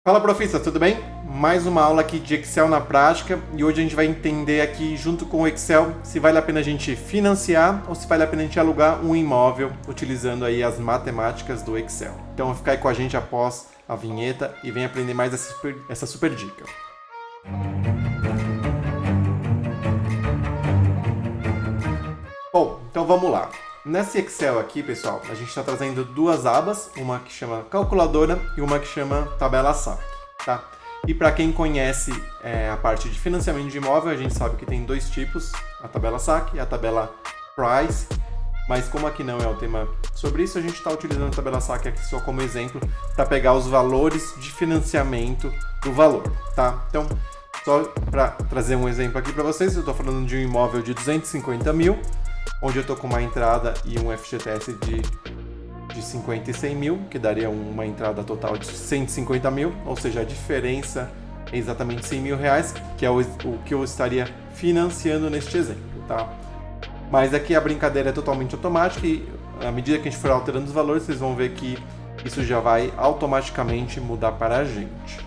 Fala, profissa, tudo bem? Mais uma aula aqui de Excel na prática e hoje a gente vai entender aqui junto com o Excel se vale a pena a gente financiar ou se vale a pena a gente alugar um imóvel utilizando aí as matemáticas do Excel. Então fica aí com a gente após a vinheta e vem aprender mais essa super dica. Bom, então vamos lá. Nesse Excel aqui, pessoal, a gente está trazendo duas abas, uma que chama calculadora e uma que chama tabela SAC, tá? E para quem conhece a parte de financiamento de imóvel, a gente sabe que tem dois tipos, a tabela SAC e a tabela Price, mas como aqui não é o tema sobre isso, a gente está utilizando a tabela SAC aqui só como exemplo para pegar os valores de financiamento do valor, tá? Então, só para trazer um exemplo aqui para vocês, eu estou falando de um imóvel de 250 mil, onde eu estou com uma entrada e um FGTS de 50 e 100 mil, que daria uma entrada total de 150 mil, ou seja, a diferença é exatamente 100 mil reais, que é o que eu estaria financiando neste exemplo, tá? Mas aqui a brincadeira é totalmente automática e à medida que a gente for alterando os valores, vocês vão ver que isso já vai automaticamente mudar para a gente.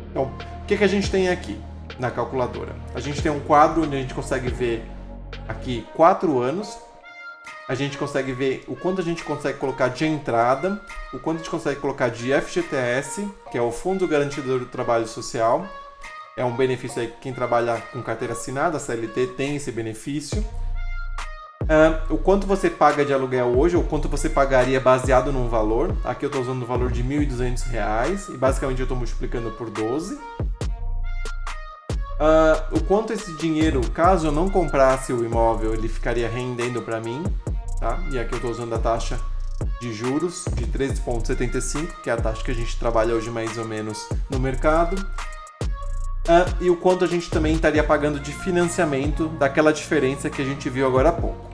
Então, o que a gente tem aqui na calculadora? A gente tem um quadro onde a gente consegue ver aqui 4 anos, a gente consegue ver o quanto a gente consegue colocar de entrada, o quanto a gente consegue colocar de FGTS, que é o Fundo Garantidor do Trabalho Social, é um benefício aí que quem trabalha com carteira assinada, a CLT, tem esse benefício. O quanto você paga de aluguel hoje, ou quanto você pagaria baseado num valor, aqui eu estou usando o valor de R$ 1.200 e basicamente eu estou multiplicando por 12. O quanto esse dinheiro, caso eu não comprasse o imóvel, ele ficaria rendendo para mim, tá? E aqui eu estou usando a taxa de juros de 13,75, que é a taxa que a gente trabalha hoje mais ou menos no mercado. E o quanto a gente também estaria pagando de financiamento daquela diferença que a gente viu agora há pouco.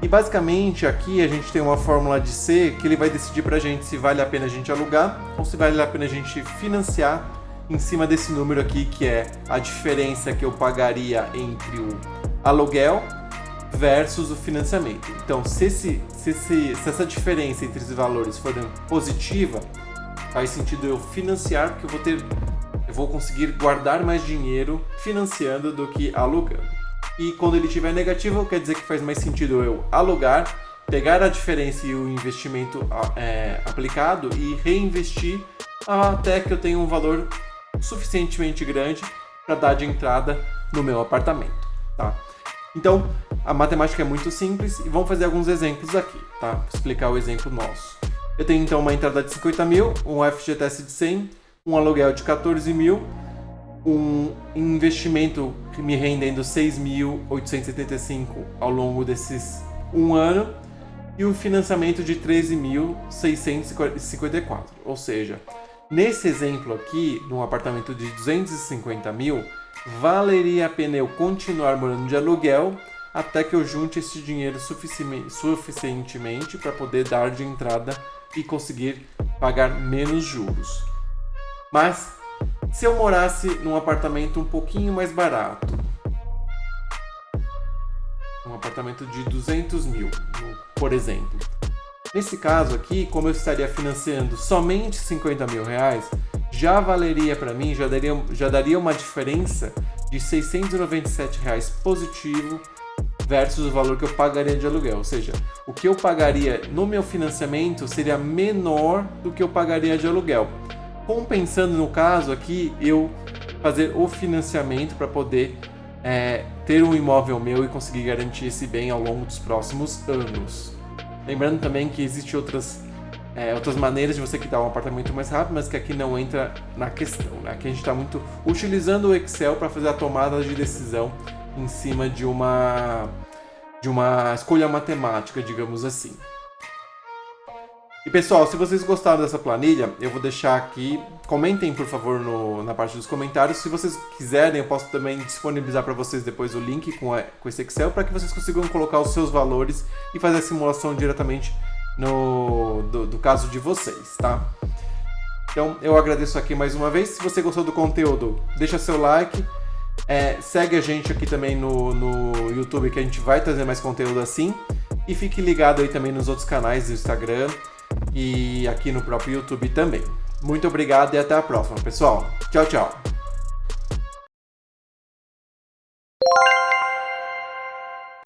E basicamente aqui a gente tem uma fórmula de C que ele vai decidir para a gente se vale a pena a gente alugar ou se vale a pena a gente financiar em cima desse número aqui, que é a diferença que eu pagaria entre o aluguel versus o financiamento. Então, se essa diferença entre esses valores for positiva, faz sentido eu financiar, porque eu vou conseguir guardar mais dinheiro financiando do que alugando. E quando ele estiver negativo, quer dizer que faz mais sentido eu alugar, pegar a diferença e o investimento aplicado e reinvestir até que eu tenha um valor suficientemente grande para dar de entrada no meu apartamento, tá? Então, a matemática é muito simples e vamos fazer alguns exemplos aqui, tá? Vou explicar o exemplo nosso. Eu tenho então uma entrada de 50 mil, um FGTS de 100, um aluguel de 14 mil, um investimento me rendendo 6.875 ao longo desses um ano e um financiamento de 13.654, ou seja, nesse exemplo aqui, num apartamento de 250 mil, valeria a pena eu continuar morando de aluguel até que eu junte esse dinheiro suficientemente para poder dar de entrada e conseguir pagar menos juros. Mas, se eu morasse num apartamento um pouquinho mais barato, um apartamento de 200 mil, por exemplo, nesse caso aqui, como eu estaria financiando somente 50 mil reais, já valeria para mim, já daria uma diferença de 697 reais positivo versus o valor que eu pagaria de aluguel. Ou seja, o que eu pagaria no meu financiamento seria menor do que eu pagaria de aluguel. Compensando no caso aqui, eu fazer o financiamento para poder ter um imóvel meu e conseguir garantir esse bem ao longo dos próximos anos. Lembrando também que existem outras maneiras de você quitar um apartamento mais rápido, mas que aqui não entra na questão, né? Aqui a gente está muito utilizando o Excel para fazer a tomada de decisão em cima de uma escolha matemática, digamos assim. E pessoal, se vocês gostaram dessa planilha, eu vou deixar aqui, comentem por favor na parte dos comentários. Se vocês quiserem, eu posso também disponibilizar para vocês depois o link com esse Excel para que vocês consigam colocar os seus valores e fazer a simulação diretamente do caso de vocês, tá? Então eu agradeço aqui mais uma vez. Se você gostou do conteúdo, deixa seu like, segue a gente aqui também no YouTube, que a gente vai trazer mais conteúdo assim, e fique ligado aí também nos outros canais do Instagram e aqui no próprio YouTube também. Muito obrigado e até a próxima, pessoal. Tchau, tchau.